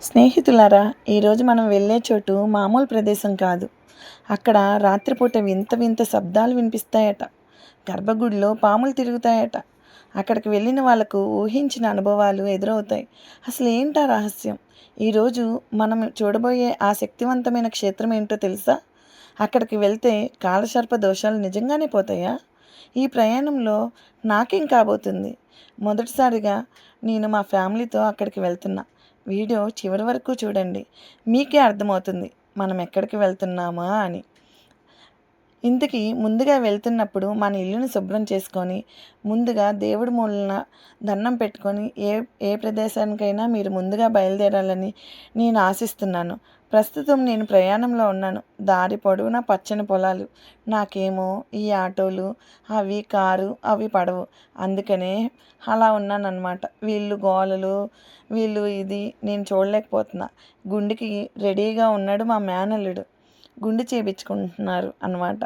స్నేహితులారా, ఈరోజు మనం వెళ్ళే చోటు మామూలు ప్రదేశం కాదు. అక్కడ రాత్రిపూట వింత వింత శబ్దాలు వినిపిస్తాయట. గర్భగుడిలో పాములు తిరుగుతాయట. అక్కడికి వెళ్ళిన వాళ్ళకు ఊహించిన అనుభవాలు ఎదురవుతాయి. అసలు ఏంటా రహస్యం? ఈరోజు మనం చూడబోయే ఆ శక్తివంతమైన క్షేత్రం ఏంటో తెలుసా? అక్కడికి వెళ్తే కాలసర్ప దోషాలు నిజంగానే పోతాయా? ఈ ప్రయాణంలో నాకేం కాబోతుంది? మొదటిసారిగా నేను మా ఫ్యామిలీతో అక్కడికి వెళ్తున్నా. వీడియో చివరి వరకు చూడండి. మీకే అర్థమవుతుంది మనం ఎక్కడికి వెళ్తున్నామా అని. ఇంతకీ ముందుగా వెళ్తున్నప్పుడు మన ఇల్లుని శుభ్రం చేసుకొని, ముందుగా దేవుడి మూలన దండం పెట్టుకొని ఏ ఏ ప్రదేశానికైనా మీరు ముందుగా బయలుదేరాలని నేను ఆశిస్తున్నాను. ప్రస్తుతం నేను ప్రయాణంలో ఉన్నాను. దారి పొడవునా పచ్చని పొలాలు. నాకేమో ఈ ఆటోలు, అవి కారు, అవి పడవు. అందుకనే అలా ఉన్నానన్నమాట. వీళ్ళు గోలలు, వీళ్ళు ఇది నేను చూడలేకపోతున్నా. గుండెకి రెడీగా ఉన్నాడు మా మేనల్లుడు. గుండు చేయించుకుంటున్నారు అన్నమాట.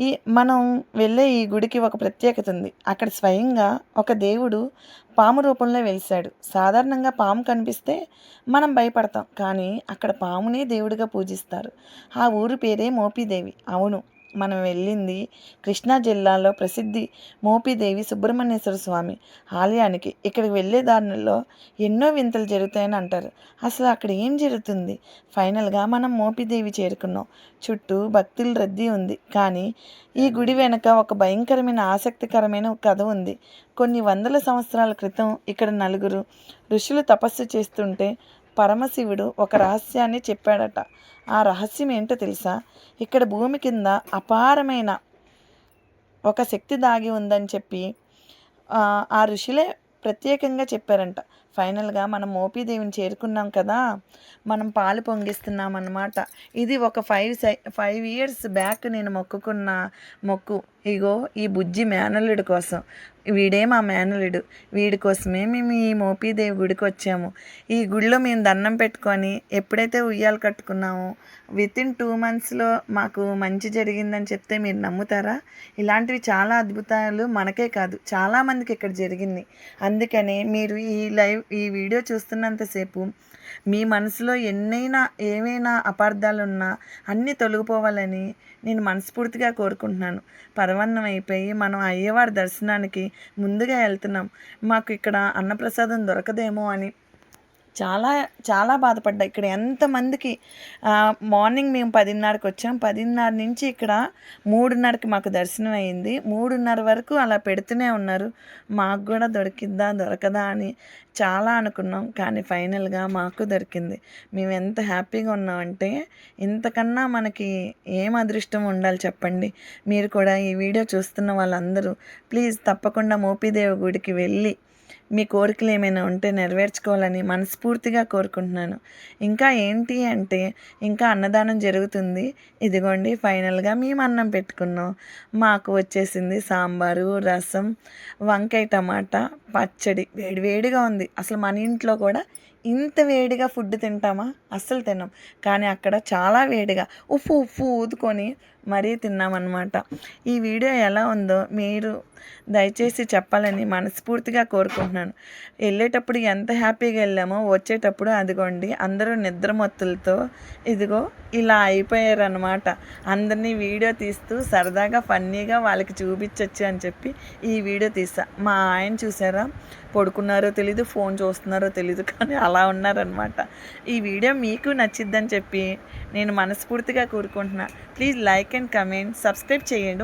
ఈ మనం వెళ్ళే ఈ గుడికి ఒక ప్రత్యేకత ఉంది. అక్కడ స్వయంగా ఒక దేవుడు పాము రూపంలో వెలిశాడు. సాధారణంగా పాము కనిపిస్తే మనం భయపడతాం, కానీ అక్కడ పామునే దేవుడిగా పూజిస్తారు. ఆ ఊరి పేరే మోపిదేవి. అవును, మనం వెళ్ళింది కృష్ణా జిల్లాలో ప్రసిద్ధి మోపిదేవి సుబ్రహ్మణ్యేశ్వర స్వామి ఆలయానికి. ఇక్కడికి వెళ్ళే దారిలో ఎన్నో వింతలు జరుగుతాయని అంటారు. అసలు అక్కడ ఏం జరుగుతుంది? ఫైనల్గా మనం మోపిదేవి చేరుకున్నాం. చుట్టూ భక్తుల రద్దీ ఉంది, కానీ ఈ గుడి వెనుక ఒక భయంకరమైన ఆసక్తికరమైన కథ ఉంది. కొన్ని వందల సంవత్సరాల క్రితం ఇక్కడ నలుగురు ఋషులు తపస్సు చేస్తుంటే పరమశివుడు ఒక రహస్యాన్ని చెప్పాడట. ఆ రహస్యం ఏంటో తెలుసా? ఇక్కడ భూమి కింద అపారమైన ఒక శక్తి దాగి ఉందని చెప్పి ఆ ఋషులే ప్రత్యేకంగా చెప్పారంట. ఫైనల్గా మనం మోపిదేవిని చేరుకున్నాం కదా, మనం పాలు పొంగిస్తున్నాం అన్నమాట. ఇది ఒక 5 ఇయర్స్ బ్యాక్ నేను మొక్కుకున్న మొక్కు. ఇగో ఈ బుజ్జి మేనల్లుడి కోసం. వీడే మా మేనల్లుడు. వీడి కోసమే మేము ఈ మోపిదేవి గుడికి వచ్చాము. ఈ గుడిలో మేము దండం పెట్టుకొని ఎప్పుడైతే ఉయ్యాలు కట్టుకున్నామో వితిన్ 2 మంత్స్లో మాకు మంచి జరిగిందని చెప్తే మీరు నమ్ముతారా? ఇలాంటివి చాలా అద్భుతాలు మనకే కాదు, చాలామందికి ఇక్కడ జరిగింది. అందుకనే మీరు ఈ వీడియో చూస్తున్నంతసేపు మీ మనసులో ఏమైనా అపార్థాలున్నా అన్నీ తొలగిపోవాలని నేను మనస్ఫూర్తిగా కోరుకుంటున్నాను. పరవన్నం అయిపోయి మనం అయ్యవారి దర్శనానికి ముందుగా వెళ్తున్నాం. మాకు ఇక్కడ అన్నప్రసాదం దొరకదేమో అని చాలా చాలా బాధపడ్డా. ఇక్కడ ఎంతమందికి మార్నింగ్ మేము 10:30కి వచ్చాం. 10:30 నుంచి ఇక్కడ 3:30కి మాకు దర్శనం అయ్యింది. 3:30 వరకు అలా పెడుతూనే ఉన్నారు. మాకు కూడా దొరికిద్దా దొరకదా అని చాలా అనుకున్నాం, కానీ ఫైనల్గా మాకు దొరికింది. మేము ఎంత హ్యాపీగా ఉన్నామంటే ఇంతకన్నా మనకి ఏం అదృష్టం ఉండాలి చెప్పండి. మీరు కూడా ఈ వీడియో చూస్తున్న వాళ్ళందరూ ప్లీజ్ తప్పకుండా మోపిదేవి గుడికి వెళ్ళి మీ కోరికలు ఏమైనా ఉంటే నెరవేర్చుకోవాలని మనస్ఫూర్తిగా కోరుకుంటున్నాను. ఇంకా ఏంటి అంటే ఇంకా అన్నదానం జరుగుతుంది. ఇదిగోండి ఫైనల్గా మేము అన్నం పెట్టుకున్నాం. మాకు వచ్చేసింది సాంబారు, రసం, వంకాయ టమాటా, పచ్చడి. వేడివేడిగా ఉంది. అసలు మన ఇంట్లో కూడా ఇంత వేడిగా ఫుడ్ తింటామా? అస్సలు తిన్నాం. కానీ అక్కడ చాలా వేడిగా ఉప్పు ఉప్పు ఊదుకొని మరీ తిన్నామన్నమాట. ఈ వీడియో ఎలా ఉందో మీరు దయచేసి చెప్పాలని మనస్ఫూర్తిగా కోరుకుంటున్నాను. వెళ్ళేటప్పుడు ఎంత హ్యాపీగా వెళ్ళామో వచ్చేటప్పుడు అదిగోండి అందరూ నిద్రమత్తులతో ఇదిగో ఇలా అయిపోయారనమాట. అందరినీ వీడియో తీస్తూ సరదాగా ఫన్నీగా వాళ్ళకి చూపించవచ్చు అని చెప్పి ఈ వీడియో తీసా. మా ఆయన చూసారా, పడుకున్నారో తెలీదు, ఫోన్ చూస్తున్నారో తెలీదు, కానీ అలా ఉన్నారనమాట. ఈ వీడియో మీకు నచ్చిద్దని చెప్పి నేను మనస్ఫూర్తిగా కోరుకుంటున్నా. Please like and comment, subscribe చేయండి.